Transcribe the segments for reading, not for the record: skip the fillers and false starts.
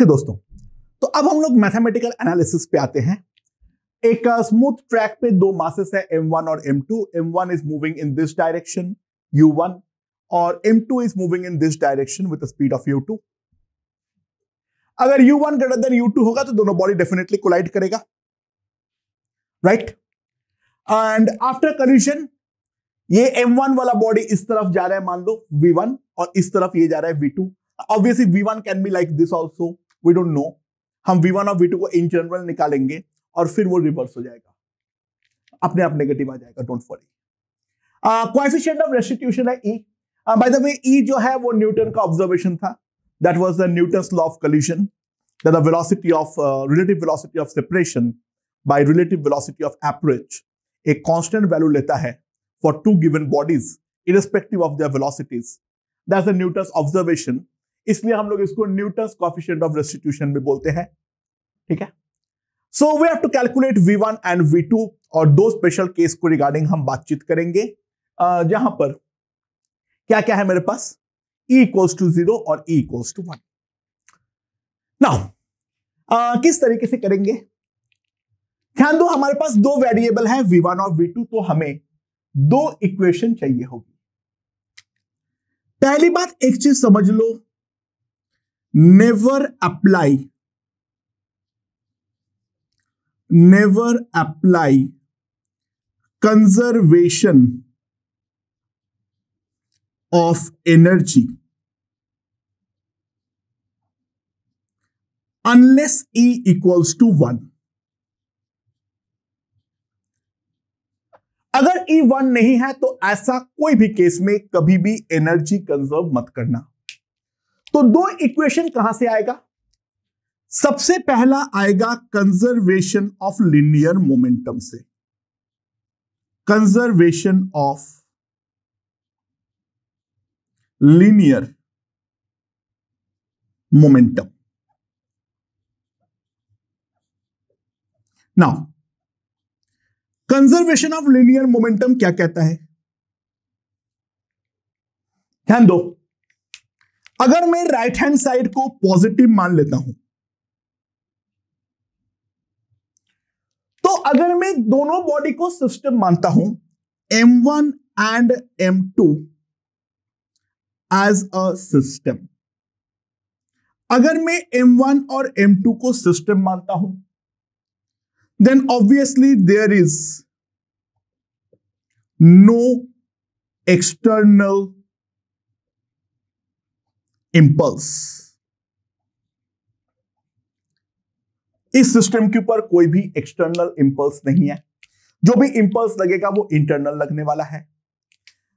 दोस्तों, तो अब हम लोग मैथमेटिकल एनालिसिस पे आते हैं। एक स्मूथ ट्रैक पे दो मासेस है M1 और M2। M1 is moving in this direction U1 और M2 is moving in this direction with speed of U2। अगर U1 ग्रेटर देन U2 होगा तो दोनों बॉडी डेफिनेटली कोलाइड करेगा, राइट। एंड आफ्टर कोलिजन ये M1 वाला body इस तरफ जा रहा है, मान लो V1, और इस तरफ ये जा रहा है V2। Obviously V1 can be like this also, we don't know. हम V1 और V2 को इन जनरल निकालेंगे और फिर वो रिवर्स हो जाएगा, अपने आप नेगेटिव आ जाएगा, don't worry. Coefficient of restitution है E। By the way E जो है वो न्यूटन का ऑब्जर्वेशन था, that was the Newton's law of collision, that the velocity of relative velocity of separation by relative velocity of approach एक constant value लेता है for two given bodies irrespective of their velocities. That's the Newton's observation. इसलिए हम लोग इसको Newton's coefficient of restitution में बोलते हैं, ठीक है। So we have to calculate V1 and V2 और दो स्पेशल केस को रिगार्डिंग हम बातचीत करेंगे, जहां पर क्या क्या है मेरे पास, E equals to 0 और E equals to 1. Now किस तरीके से करेंगे, ध्यान दो, हमारे पास दो वेरिएबल है V1 और V2, तो हमें दो इक्वेशन चाहिए होगी। पहली बात एक चीज समझ लो, never apply conservation of energy unless E equals to 1। अगर E1 नहीं है तो ऐसा कोई भी केस में कभी भी एनर्जी कंजर्व मत करना। तो दो इक्वेशन कहां से आएगा, सबसे पहला आएगा कंजर्वेशन ऑफ लीनियर मोमेंटम से। Conservation of linear momentum. Now conservation of linear momentum क्या कहता है, ध्यान दो। अगर मैं राइट हैंड साइड को पॉजिटिव मान लेता हूं, तो अगर मैं दोनों बॉडी को सिस्टम मानता हूं, M1 and M2 as a system, अगर मैं M1 और M2 को सिस्टम मानता हूं, then obviously there is no external impulse। इस सिस्टम के ऊपर कोई भी एक्सटर्नल इंपल्स नहीं है, जो भी इंपल्स लगेगा वो इंटरनल लगने वाला है।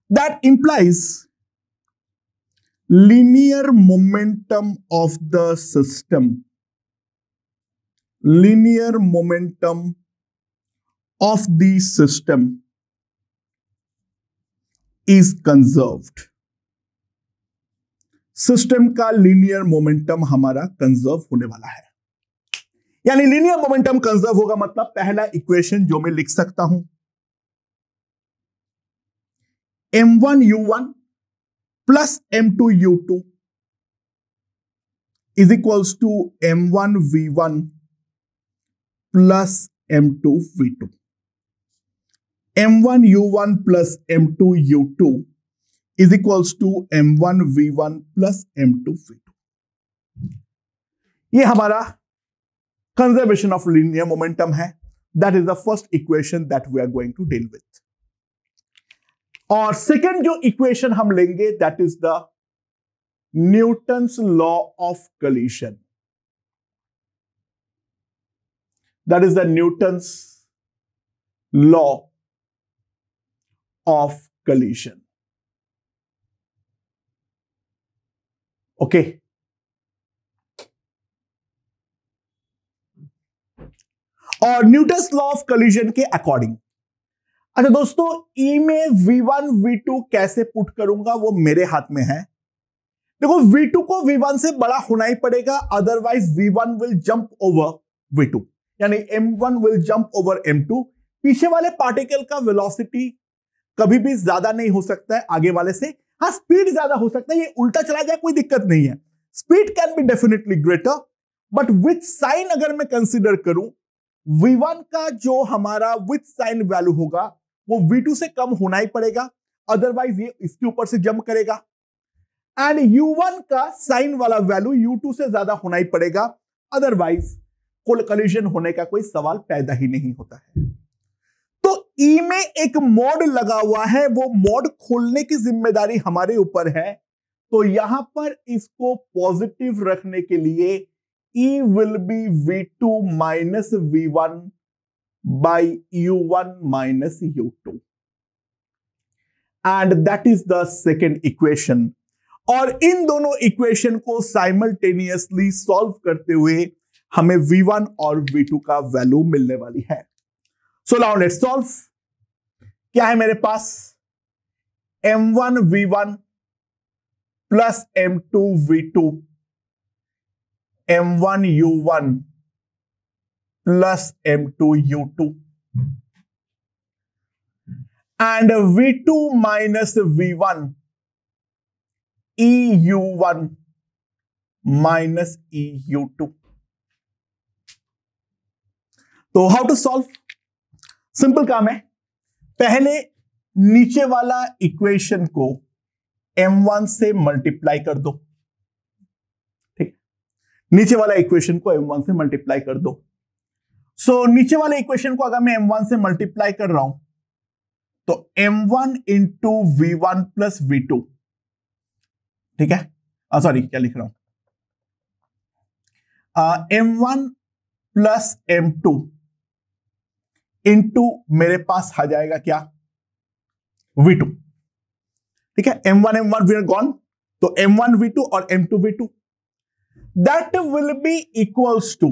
That implies linear momentum of the system, linear momentum of the system is conserved। System का लीनियर मोमेंटम हमारा कंजर्व होने वाला है, यानी लीनियर मोमेंटम कंजर्व होगा मतलब पहला इक्वेशन जो मैं लिख सकता हूं, M1U1 plus M2U2 is equals to M1V1 plus M2V2। M1U1 plus M2U2 is equals to M1V1 plus M2V2। ये हमारा कंजर्वेशन ऑफ लीनियर मोमेंटम है। That is the first equation that we are going to deal with. और second जो equation हम लेंगे, that is the Newton's law of collision. That is the Newton's law of collision. Okay. और Newton's law of collision के according, अच्छा दोस्तों, E में V1 V2 कैसे पुट करूंगा वो मेरे हाथ में है। देखो, V2 को V1 से बड़ा होना ही पड़ेगा, otherwise V1 will jump over V2, यानी M1 will jump over M2। पीछे वाले पार्टिकल का वेलोसिटी कभी भी ज्यादा नहीं हो सकता है आगे वाले से, हाँ स्पीड ज्यादा हो सकता है, ये उल्टा चला जाए कोई दिक्कत नहीं है, speed can be definitely greater, but with sign अगर मैं कंसिडर करूं, V1 का जो हमारा विथ साइन वैल्यू होगा वो V2 से कम होना ही पड़ेगा, अदरवाइज ये इसके ऊपर से जंप करेगा। एंड U1 का साइन वाला वैल्यू U2 से ज्यादा होना ही पड़ेगा, अदरवाइज कोलिजन होने का कोई सवाल पैदा ही नहीं होता है। तो E में एक मोड लगा हुआ है, वो मोड खोलने की जिम्मेदारी हमारे ऊपर है। तो यहां पर इसको पॉजिटिव रखने के लिए E will be V2 minus V1 by U1 minus U2 and that is the second equation। और इन दोनों इक्वेशन को साइमल्टेनियसली सॉल्व करते हुए हमें V1 और V2 का वैल्यू मिलने वाली है। So now let's solve. क्या है मेरे पास? M1 V1 plus M2 V2 M1 U1 plus M2 U2 and V2 minus V1 EU1 minus EU2। तो हाउ टू सॉल्व? सिंपल काम है। पहले नीचे वाला इक्वेशन को M1 से मल्टीप्लाई कर दो, नीचे वाला इक्वेशन को M1 से मल्टीप्लाई कर दो। सो नीचे वाले इक्वेशन को अगर मैं M1 से मल्टीप्लाई कर रहा हूं तो M1 into V1 plus V2, ठीक है, सॉरी क्या लिख रहा हूं, M1 प्लस M2 इंटू मेरे पास आ जाएगा क्या? V2, ठीक है। M1 वी आर गॉन, तो M1 V2 और M2 V2 that will be equals to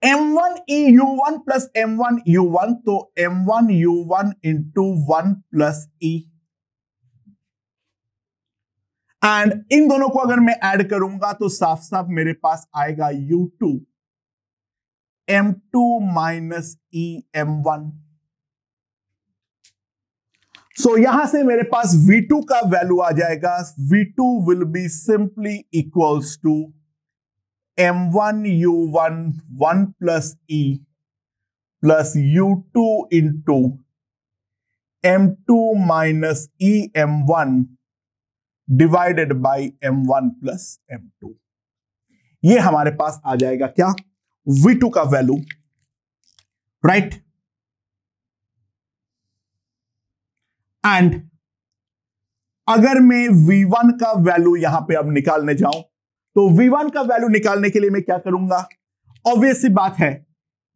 M1 EU1 plus M1 U1, तो M1 U1 into 1 plus E, and in दोनों को अगर मैं ऐड करूंगा तो साफ साफ मेरे पास आएगा U2 M2 minus E M1। सो यहां से मेरे पास V2 का वैल्यू आ जाएगा, V2 will be simply equals to M1 U1 1 plus E plus U2 into M2 minus E M1 divided by M1 plus M2। ये हमारे पास आ जाएगा क्या? V2 का वैल्यू, राइट। एंड अगर मैं V1 का वैल्यू यहां पे अब निकालने जाऊं तो V1 का वैल्यू निकालने के लिए मैं क्या करूंगा? ऑब्वियस सी बात है,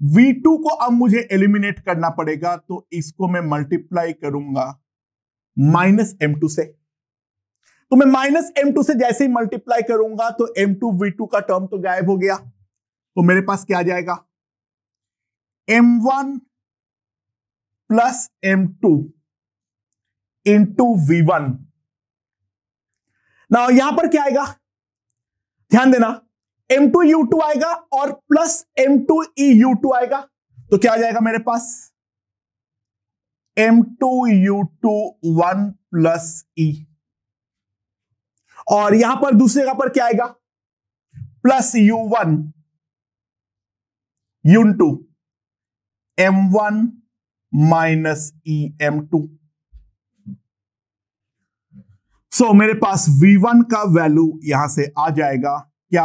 V2 को अब मुझे एलिमिनेट करना पड़ेगा, तो इसको मैं मल्टीप्लाई करूंगा माइनस M2 से। तो मैं माइनस M2 से जैसे ही मल्टीप्लाई करूंगा तो M2 V2 का टर्म तो गायब हो गया, तो मेरे पास क्या आ जाएगा? M1 plus M2 into V1। Now यहां पर क्या आएगा? ध्यान देना, M2 U2 आएगा और प्लस M2 EU2 आएगा, तो क्या आ जाएगा मेरे पास? M2 U2 1 प्लस E, और यहां पर दूसरे जगह पर क्या आएगा? Plus U1 U2 M1 minus E M2। सो मेरे पास V1 का वैल्यू यहां से आ जाएगा क्या?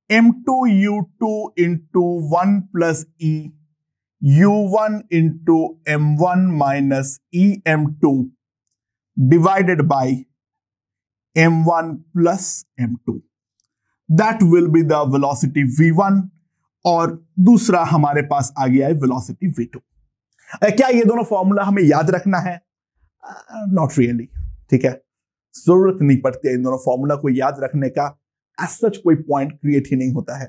M2 U2 into 1 plus E U1 into M1 minus E M2 divided by M1 plus M2। That will be the velocity V1, और दूसरा हमारे पास आ गया है वेलोसिटी V2। क्या ये दोनों फॉर्मूला हमें याद रखना है? नॉट रियली, ठीक है, जरूरत नहीं पड़ती है इन दोनों फॉर्मूला को याद रखने का। एज सच कोई पॉइंट क्रिएट ही नहीं होता है,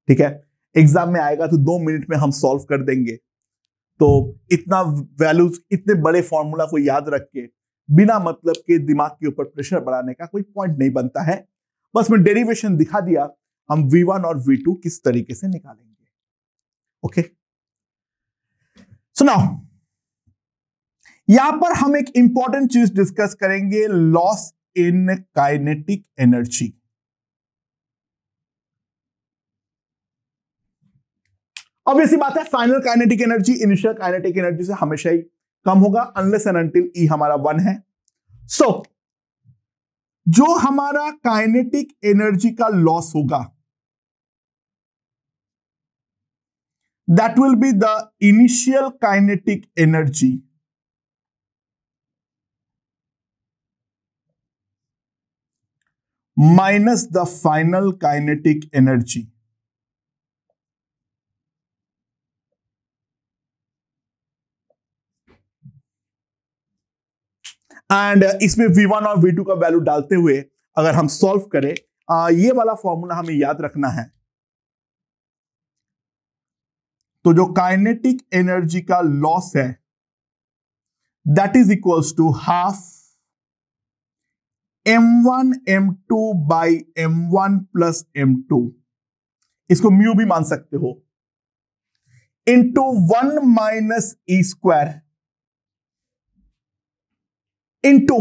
ठीक है। एग्जाम में आएगा तो 2 मिनट में हम सॉल्व कर देंगे, तो इतना वैल्यूज, इतने बड़े फॉर्मूला को याद रख के बिना मतलब के दिमाग के ऊपर प्रेशर बढ़ाने का कोई पॉइंट नहीं बनता है। बस मैं डेरिवेशन दिखा दिया, हम V1 और V2 किस तरीके से निकालेंगे। ओके, सो नाउ यहां पर हम एक इंपॉर्टेंट चीज डिस्कस करेंगे, loss in kinetic energy. Obviously बात है, final kinetic energy initial kinetic energy से हमेशा ही कम होगा अनलेस एंड अनटिल ई हमारा 1 है। सो जो हमारा काइनेटिक एनर्जी का लॉस होगा that will be the initial kinetic energy minus the final kinetic energy and इसमें V1 और V2 का वैल्यू डालते हुए अगर हम सॉल्व करें, ये वाला फॉर्मूला हमें याद रखना है। तो जो काइनेटिक एनर्जी का लॉस है that is equals to half m1 m2 by m1 plus m2, इसको म्यू भी मान सकते हो, into 1 minus e square into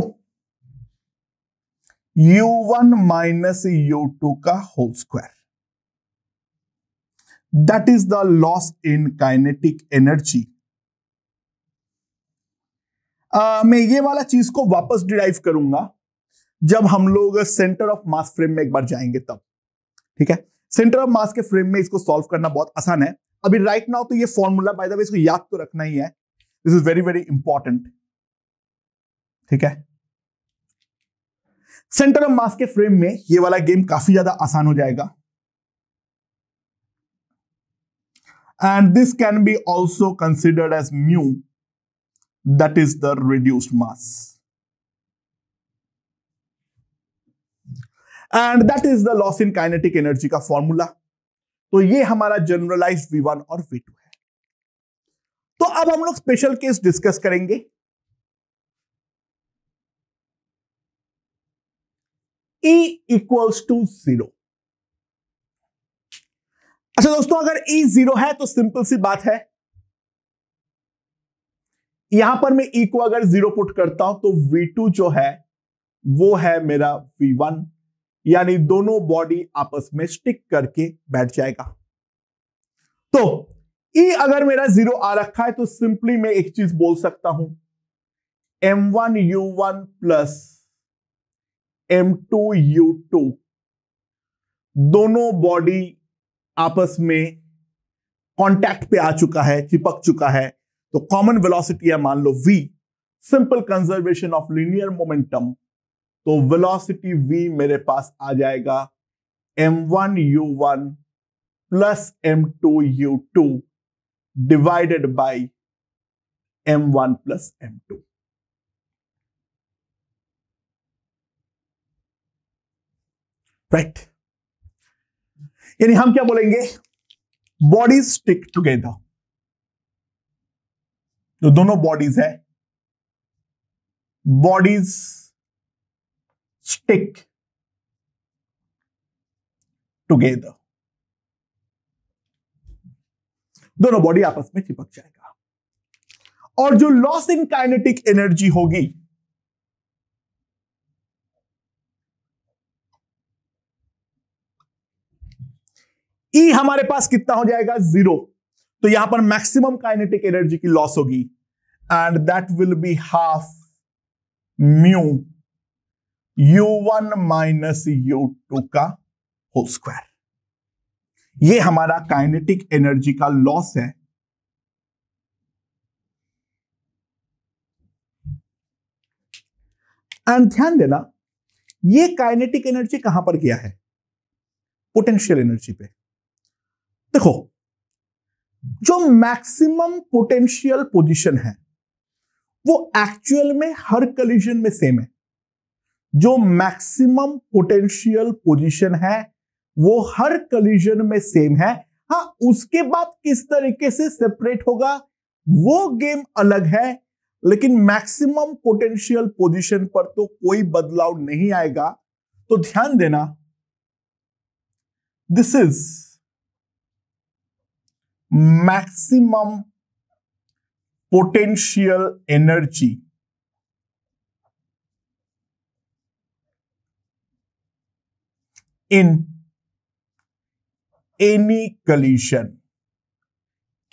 u1 minus u2 का whole square. That is the loss in kinetic energy. मैं ये वाला चीज को वापस डिराइव करूंगा जब हम लोग सेंटर ऑफ मास फ्रेम में एक बार जाएंगे तब, ठीक है। सेंटर ऑफ मास के फ्रेम में इसको सॉल्व करना बहुत आसान है। अभी राइट नाउ तो ये फॉर्मूला बाय द वे इसको याद तो रखना ही है, this is very very important, ठीक है। सेंटर ऑफ मास के फ्रेम में ये वाला गेम काफी ज्यादा आसान हो जाएगा। And this can be also considered as mu, that is the reduced mass, and that is the loss in kinetic energy का फॉर्मूला। तो ये हमारा जनरलाइज्ड V1 और V2 है। तो अब हम लोग स्पेशल केस डिस्कस करेंगे। E equals to 0। अच्छा दोस्तों, अगर E 0 है तो सिंपल सी बात है, यहां पर मैं E को अगर 0 पुट करता हूं तो V2 जो है वो है मेरा V1, यानी दोनों बॉडी आपस में स्टिक करके बैठ जाएगा। तो E अगर मेरा 0 आ रखा है तो सिंपली मैं एक चीज बोल सकता हूं, m1 u1 plus m2 u2 दोनों बॉडी आपस में कांटेक्ट पे आ चुका है, चिपक चुका है, तो कॉमन वेलोसिटी है मान लो v, simple conservation of linear momentum, तो वेलोसिटी v मेरे पास आ जाएगा m1 u1 plus m2 u2 divided by m1 plus m2। Right, यानी हम क्या बोलेंगे, बॉडीज स्टिक टुगेदर, जो दोनों बॉडीज है, बॉडीज स्टिक टुगेदर, दोनों बॉडी आपस में चिपक जाएगा। और जो लॉस इन काइनेटिक एनर्जी होगी E हमारे पास कितना हो जाएगा, 0, तो यहां पर मैक्सिमम काइनेटिक एनर्जी की लॉस होगी and that will be half mu u1 minus u2 का होल स्क्वायर। ये हमारा काइनेटिक एनर्जी का लॉस है। एंड ध्यान देना, ये काइनेटिक एनर्जी कहां पर गया है, पोटेंशियल एनर्जी पे। देखो, जो मैक्सिमम पोटेंशियल पोजीशन है वो एक्चुअल में हर कॉलिजन में सेम है। जो मैक्सिमम पोटेंशियल पोजीशन है वो हर कॉलिजन में सेम है। हाँ, उसके बाद किस तरीके से सेपरेट होगा वो गेम अलग है, लेकिन मैक्सिमम पोटेंशियल पोजीशन पर तो कोई बदलाव नहीं आएगा। तो ध्यान देना, this is maximum potential energy in any collision,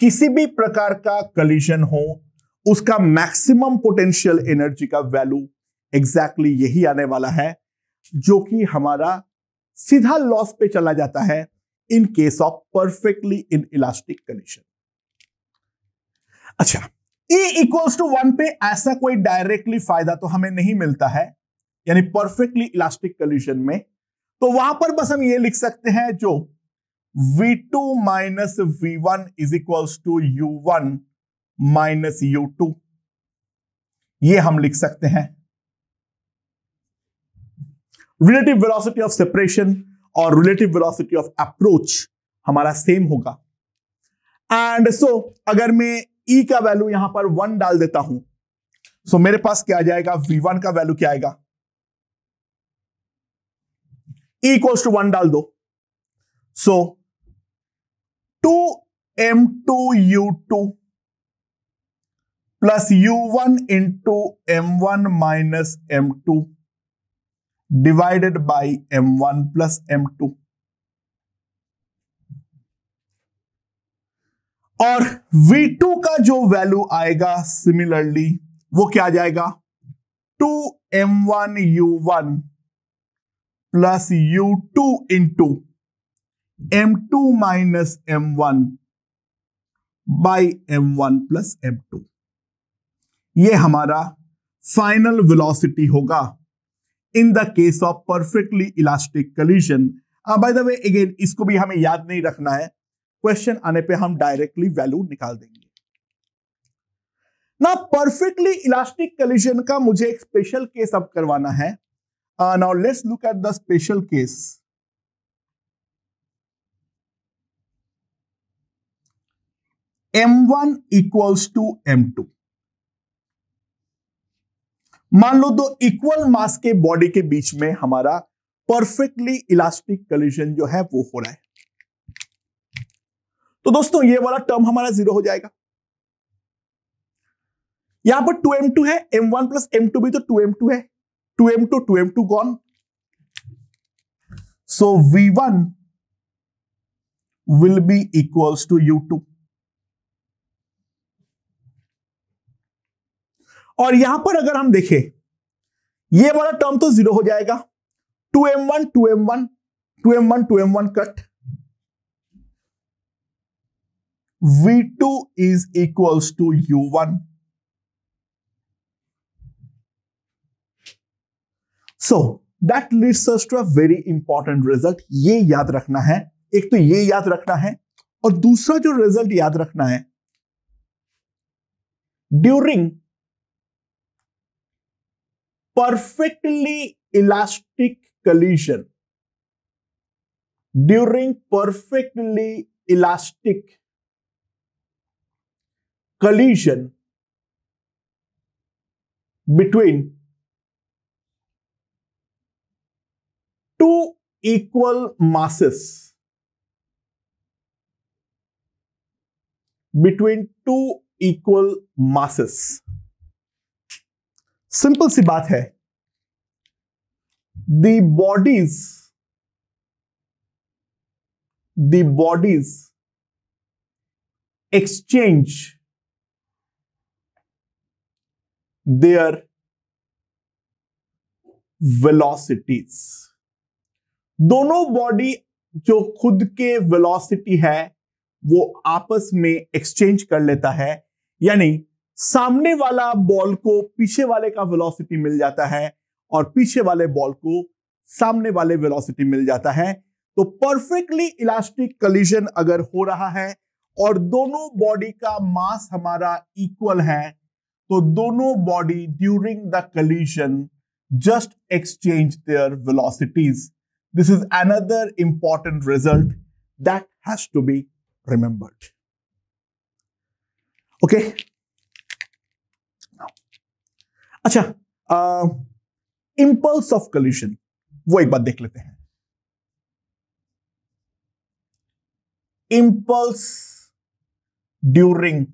किसी भी प्रकार का कलिजन हो, उसका मैक्सिमम पोटेंशियल एनर्जी का वैल्यू एग्जैक्टली यही आने वाला है, जो कि हमारा सीधा लॉस पे चला जाता है in case of perfectly in elastic collision. अच्छा, E इक्वल्स टू 1 पे ऐसा कोई डायरेक्टली फायदा तो हमें नहीं मिलता है, यानी परफेक्टली इलास्टिक कलिजन में, तो वहां पर बस हम ये लिख सकते हैं जो V2 minus V1 is equals to U1 minus U2, ये हम लिख सकते हैं। रिलेटिव वेलोसिटी ऑफ सेपरेशन और रिलेटिव वेलोसिटी ऑफ अप्रोच हमारा सेम होगा। एंड सो अगर मैं E का वैल्यू यहां पर 1 डाल देता हूं, सो मेरे पास क्या आ जाएगा, V1 का वैल्यू क्या आएगा, E इक्वल्स टू 1 डाल दो, सो 2m2U2 plus U1 into M1 minus M2 divided by M1 plus M2, और V2 का जो वैल्यू आएगा सिमिलरली वो क्या आ जाएगा, 2m1U1 plus U2 into M2 minus M1 by M1 plus M2, ये हमारा फाइनल वेलोसिटी होगा in the case of perfectly elastic collision. By the way again इसको भी हमें याद नहीं रखना है, क्वेश्चन आने पे हम डायरेक्टली वैल्यू निकाल देंगे ना। परफेक्टली इलास्टिक कलिजन का मुझे एक स्पेशल केस अब करवाना है। Now let's look at the special case. M1 equals to M2, मान लो दो इक्वल मास के बॉडी के बीच में हमारा परफेक्टली इलास्टिक कलिजन जो है वो हो रहा है। तो दोस्तों ये वाला टर्म हमारा 0 हो जाएगा। यहां पर 2m2 है, M1 प्लस M2 भी तो 2m2 है, 2m2 gone, so V1 will be equals to U2, और यहां पर अगर हम देखें ये वाला टर्म तो 0 हो जाएगा, 2m1 cut, V2 is equals to U1, so that leads us to a very important result। ये याद रखना है, एक तो ये याद रखना है, और दूसरा जो रिजल्ट याद रखना है, during perfectly elastic collision, during perfectly elastic collision between two equal masses, between two equal masses, simple सी बात है, the bodies exchange their velocities। दोनों बॉडी जो खुद के वेलोसिटी है वो आपस में एक्सचेंज कर लेता है, यानी सामने वाला बॉल को पीछे वाले का वेलोसिटी मिल जाता है और पीछे वाले बॉल को सामने वाले वेलोसिटी मिल जाता है। तो परफेक्टली इलास्टिक कलिजन अगर हो रहा है और दोनों बॉडी का मास हमारा इक्वल है, तो दोनों body during the collision just exchange their velocities. This is another important result that has to be remembered. Okay, अच्छा, इंपल्स ऑफ कलिजन वो एक बात देख लेते हैं। इंपल्स ड्यूरिंग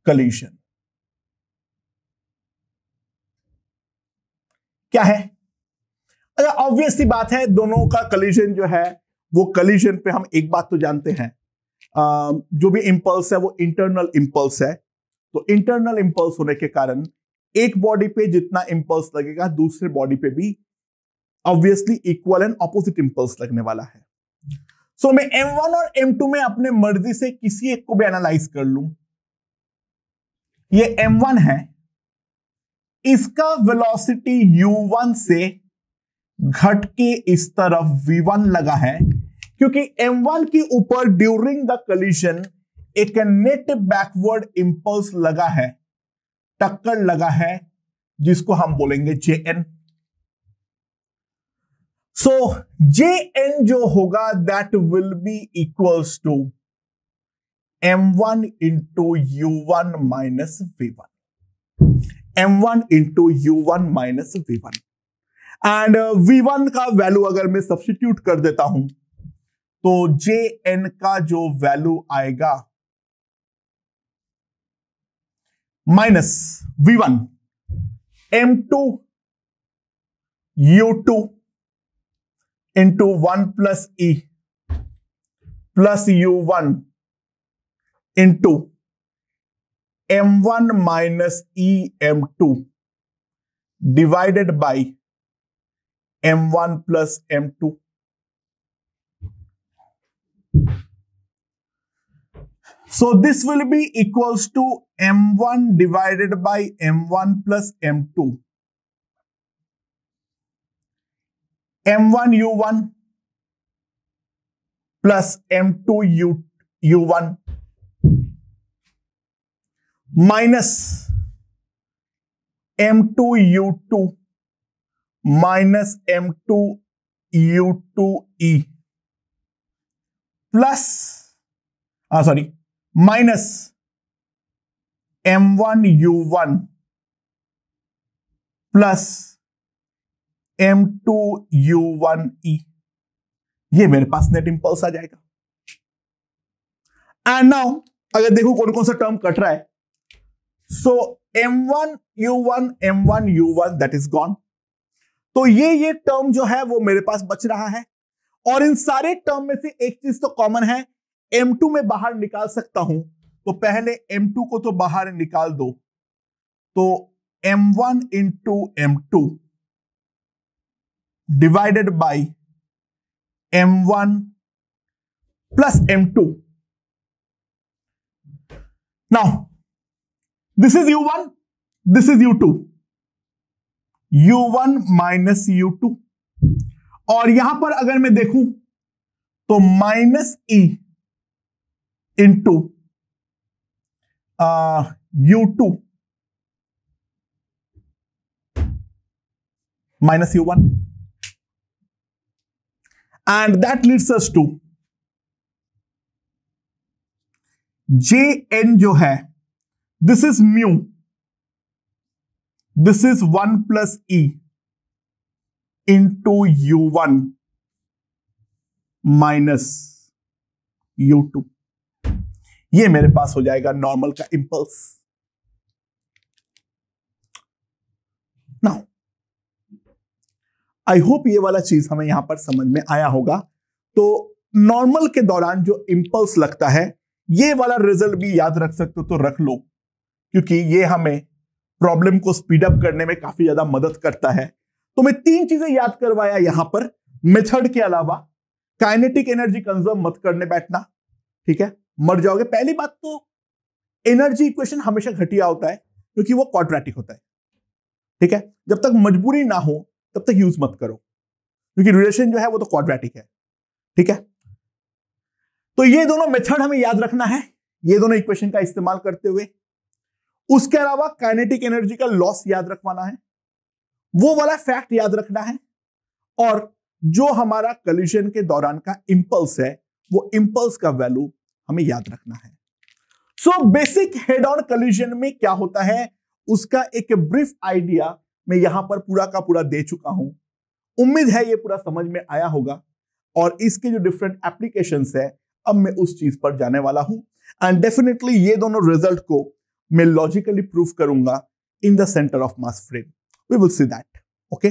कलिजन क्या है? अच्छा, ऑब्वियस सी बात है, दोनों का कलिजन जो है वो कलिजन पे हम एक बात तो जानते हैं जो भी इंपल्स है वो इंटरनल इंपल्स है, तो इंटरनल इंपल्स होने के कारण एक बॉडी पे जितना इंपल्स लगेगा दूसरे बॉडी पे भी obviously equal and opposite impulse लगने वाला है। सो मैं M1 और M2 में अपने मर्जी से किसी एक को भी एनालाइज कर लूं। ये M1 है, इसका वेलोसिटी U1 से घट के इस तरफ V1 लगा है, क्योंकि M1 के ऊपर ड्यूरिंग द कॉलिजन एक नेट बैकवर्ड इंपल्स लगा है, टक्कर लगा है, जिसको हम बोलेंगे Jn। सो Jn जो होगा that will be equals to M1 into U1 minus V1, M1 into U1 minus V1। And V1 का वैल्यू अगर मैं सब्स्टिट्यूट कर देता हूं तो Jn का जो वैल्यू आएगा minus V1 M2 U2 into 1 plus E plus U1 into M1 minus E M2 divided by M1 plus M2। So this will be equals to M1 divided by M1 plus M2, M1 U1 plus M2 U1 minus M2 U2 minus M2 U2E plus minus M1 U1 plus M2 U1E, ये मेरे पास net impulse आ जाएगा। And now अगर देखो कौन कौन सा term cut रहा है, सो M1 U1 that is gone, तो ये टर्म जो है वो मेरे पास बच रहा है। और इन सारे टर्म में से एक चीज तो कॉमन है, M2 में बाहर निकाल सकता हूं, तो पहले M2 को तो बाहर निकाल दो, तो M1 into M2 divided by M1 plus M2। Now this is U1, this is U2, U1 minus U2, और यहां पर अगर मैं देखूं तो minus E into U2 minus U1, and that leads us to Jn जो है, this is mu, this is 1 plus E into U1 minus U2, ये मेरे पास हो जाएगा नॉर्मल का इंपल्स। नाउ आई होप ये वाला चीज हमें यहां पर समझ में आया होगा। तो नॉर्मल के दौरान जो इंपल्स लगता है, ये वाला रिजल्ट भी याद रख सकते हो तो रख लो, क्योंकि ये हमें प्रॉब्लम को स्पीड अप करने में काफी ज्यादा मदद करता है। तो मैं 3 चीजें याद करवाया यहां पर मेथड के अलावा। काइनेटिक एनर्जी कंजर्व मत करने बैठना, ठीक है, मर जाओगे। पहली बात तो एनर्जी इक्वेशन हमेशा घटिया होता है क्योंकि वो क्वाड्रेटिक होता है, ठीक है। जब तक मजबूरी ना हो तब तक यूज मत करो, क्योंकि रिलेशन जो है वो तो क्वाड्रेटिक है, ठीक है। तो ये दोनों मेथड हमें याद रखना है, ये दोनों इक्वेशन का इस्तेमाल करते हुए। उसके अलावा काइनेटिक एनर्जी का लॉस याद रखवाना है, वो वाला फैक्ट याद रखना है, और जो हमारा कोलिजन के दौरान का इंपल्स है वो इंपल्स का वैल्यू हमें याद रखना है। So basic head on collision में क्या होता है उसका एक ब्रीफ आइडिया मैं यहां पर पूरा का पूरा दे चुका हूं। उम्मीद है ये पूरा समझ में आया होगा, और इसके जो डिफरेंट एप्लीकेशंस है अब मैं उस चीज पर जाने वाला हूं। एंड डेफिनेटली ये दोनों रिजल्ट को मैं लॉजिकली प्रूव करूंगा in the centre of mass frame. We will see that, okay.